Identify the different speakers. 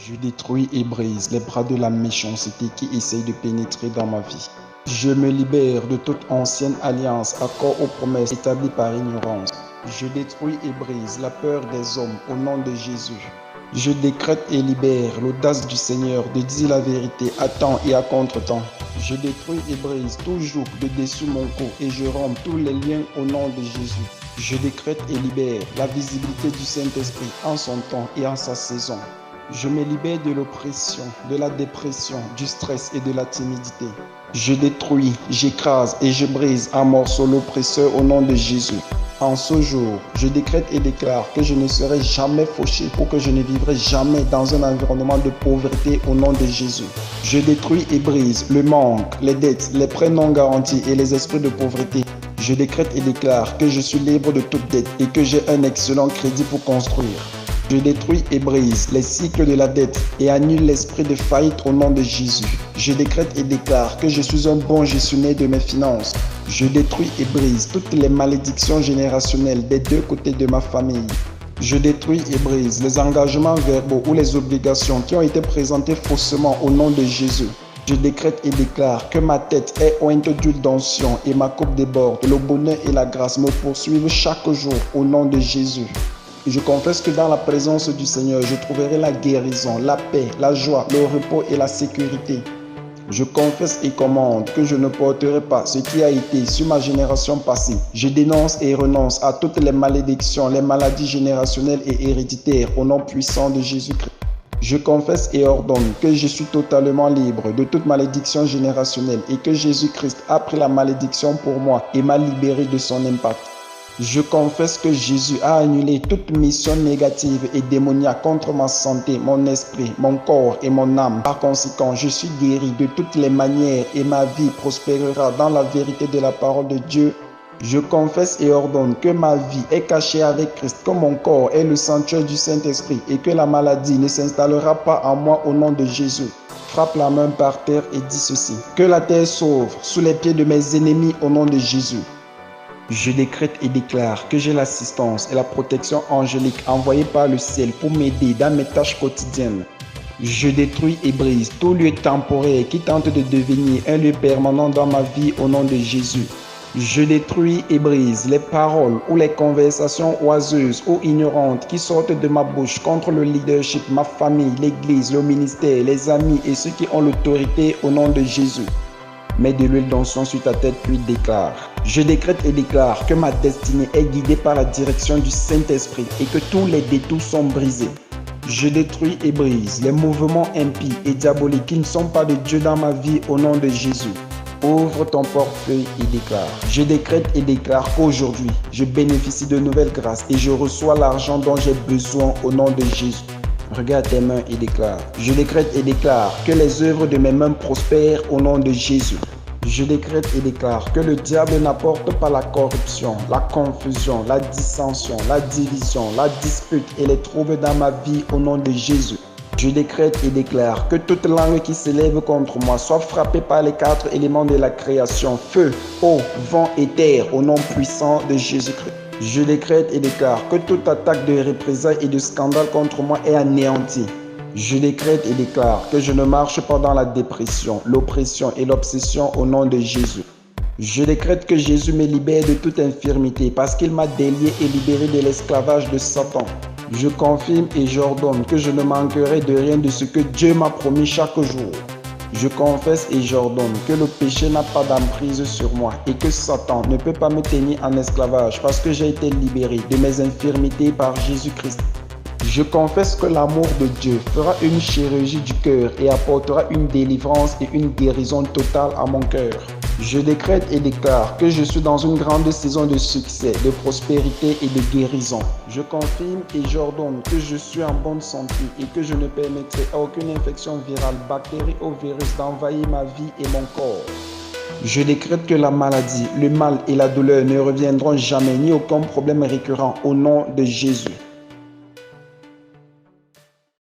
Speaker 1: Je détruis et brise les bras de la méchanceté qui essaye de pénétrer dans ma vie. Je me libère de toute ancienne alliance, accord aux promesses établies par ignorance. Je détruis et brise la peur des hommes au nom de Jésus. Je décrète et libère l'audace du Seigneur de dire la vérité à temps et à contre-temps. Je détruis et brise tout joug de dessous mon cou et je romps tous les liens au nom de Jésus. Je décrète et libère la visibilité du Saint-Esprit en son temps et en sa saison. Je me libère de l'oppression, de la dépression, du stress et de la timidité. Je détruis, j'écrase et je brise à morceaux l'oppresseur au nom de Jésus. En ce jour, je décrète et déclare que je ne serai jamais fauché pour que je ne vivrai jamais dans un environnement de pauvreté au nom de Jésus. Je détruis et brise le manque, les dettes, les prêts non garantis et les esprits de pauvreté. Je décrète et déclare que je suis libre de toute dette et que j'ai un excellent crédit pour construire. Je détruis et brise les cycles de la dette et annule l'esprit de faillite au nom de Jésus. Je décrète et déclare que je suis un bon gestionnaire de mes finances. Je détruis et brise toutes les malédictions générationnelles des deux côtés de ma famille. Je détruis et brise les engagements verbaux ou les obligations qui ont été présentées faussement au nom de Jésus. Je décrète et déclare que ma tête est ointe d'huile d'onction et ma coupe déborde. Le bonheur et la grâce me poursuivent chaque jour au nom de Jésus. Je confesse que dans la présence du Seigneur, je trouverai la guérison, la paix, la joie, le repos et la sécurité. Je confesse et commande que je ne porterai pas ce qui a été sur ma génération passée. Je dénonce et renonce à toutes les malédictions, les maladies générationnelles et héréditaires au nom puissant de Jésus-Christ. Je confesse et ordonne que je suis totalement libre de toute malédiction générationnelle et que Jésus-Christ a pris la malédiction pour moi et m'a libéré de son impact. Je confesse que Jésus a annulé toute mission négative et démoniaque contre ma santé, mon esprit, mon corps et mon âme. Par conséquent, je suis guéri de toutes les manières et ma vie prospérera dans la vérité de la parole de Dieu. Je confesse et ordonne que ma vie est cachée avec Christ, que mon corps est le sanctuaire du Saint-Esprit et que la maladie ne s'installera pas en moi au nom de Jésus. Frappe la main par terre et dis ceci. Que la terre s'ouvre sous les pieds de mes ennemis au nom de Jésus. Je décrète et déclare que j'ai l'assistance et la protection angélique envoyée par le ciel pour m'aider dans mes tâches quotidiennes. Je détruis et brise tout lieu temporaire qui tente de devenir un lieu permanent dans ma vie au nom de Jésus. Je détruis et brise les paroles ou les conversations oiseuses ou ignorantes qui sortent de ma bouche contre le leadership, ma famille, l'église, le ministère, les amis et ceux qui ont l'autorité au nom de Jésus. Mets de l'huile d'onction sur ta tête puis déclare. Je décrète et déclare que ma destinée est guidée par la direction du Saint-Esprit et que tous les détours sont brisés. Je détruis et brise les mouvements impies et diaboliques qui ne sont pas de Dieu dans ma vie au nom de Jésus. Ouvre ton portefeuille et déclare. Je décrète et déclare qu'aujourd'hui, je bénéficie de nouvelles grâces et je reçois l'argent dont j'ai besoin au nom de Jésus. Regarde tes mains et déclare. Je décrète et déclare que les œuvres de mes mains prospèrent au nom de Jésus. Je décrète et déclare que le diable n'apporte pas la corruption, la confusion, la dissension, la division, la dispute et les troubles dans ma vie au nom de Jésus. Je décrète et déclare que toute langue qui s'élève contre moi soit frappée par les 4 éléments de la création, feu, eau, vent et terre au nom puissant de Jésus-Christ. Je décrète et déclare que toute attaque de représailles et de scandale contre moi est anéantie. Je décrète et déclare que je ne marche pas dans la dépression, l'oppression et l'obsession au nom de Jésus. Je décrète que Jésus me libère de toute infirmité parce qu'il m'a délié et libéré de l'esclavage de Satan. Je confirme et j'ordonne que je ne manquerai de rien de ce que Dieu m'a promis chaque jour. Je confesse et j'ordonne que le péché n'a pas d'emprise sur moi et que Satan ne peut pas me tenir en esclavage parce que j'ai été libéré de mes infirmités par Jésus-Christ. Je confesse que l'amour de Dieu fera une chirurgie du cœur et apportera une délivrance et une guérison totale à mon cœur. Je décrète et déclare que je suis dans une grande saison de succès, de prospérité et de guérison. Je confirme et j'ordonne que je suis en bonne santé et que je ne permettrai à aucune infection virale, bactérie ou virus d'envahir ma vie et mon corps. Je décrète que la maladie, le mal et la douleur ne reviendront jamais ni aucun problème récurrent au nom de Jésus.